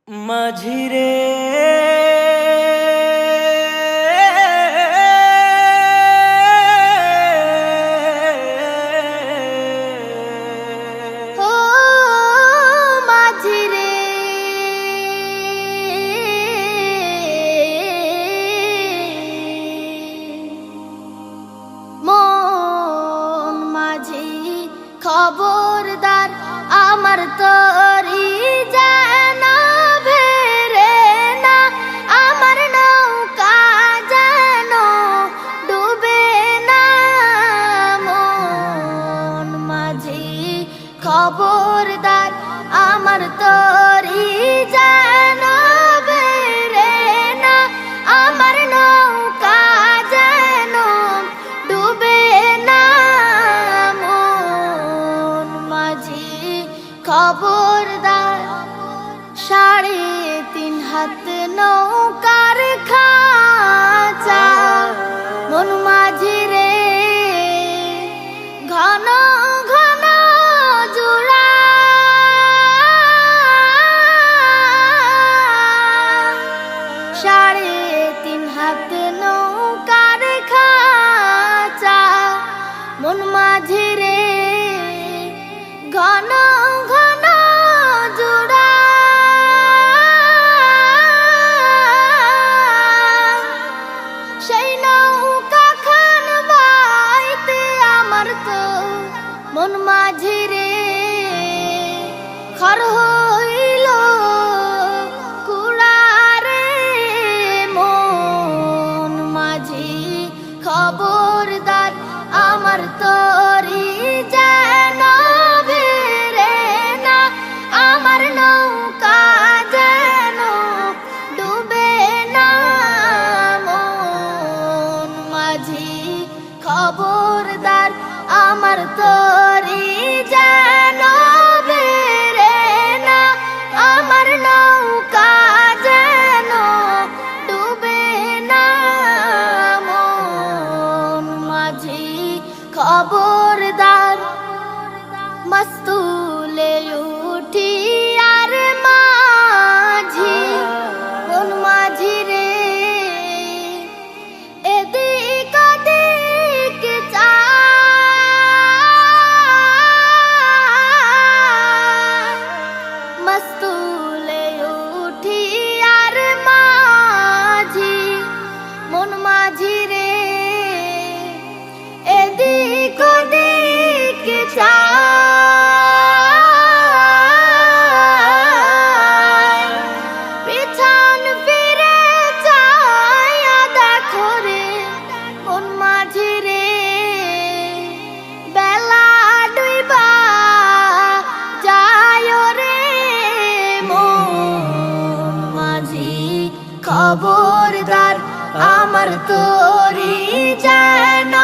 মাঝিরে ও মাঝিরে মন মাঝি খবরদার আমার তরি যেন ভেরে না, আমার নৌকা যেন ডুবে না। মন মাঝি খবরদার আমার তরি যেন ভেরে না, আমার নৌকা যেন ডুবে না। মন মাঝি খবরদার 3.5 হাত নৌকার খাঁচা মন মাঝি রে, ঘন ঘন জোড়া সাড়ে 3 হাত নৌকার খাঁচা মন মাঝি রে, ঘন ঘন জোড়া সেই নৌকা খান বাইতে আমার তো মন মাঝি রে খর হইল কুড়ারে। মন মাঝি খবরদার আমার তরি যেন ভেরে না, আমার নৌকা যেন ডুবে না। মন মাঝি খবরদার আমার তরি যেন ভেরে না, আমার নৌকা যেন ডুবে না। মন মাঝি খবরদার মস্তুলে উঠি আর মাঝি মন মাঝি রে, এদিক ওদিক চায় মস্তুলে উঠি আর মাঝি মন মাঝি রে, এদিক ওদিক চায় পিছন ফিরে চায়া দেখো রে মন মাঝি রে, বেলা ডুইবা যায় রে। মন মাঝি খবরদার আমার তরি যেন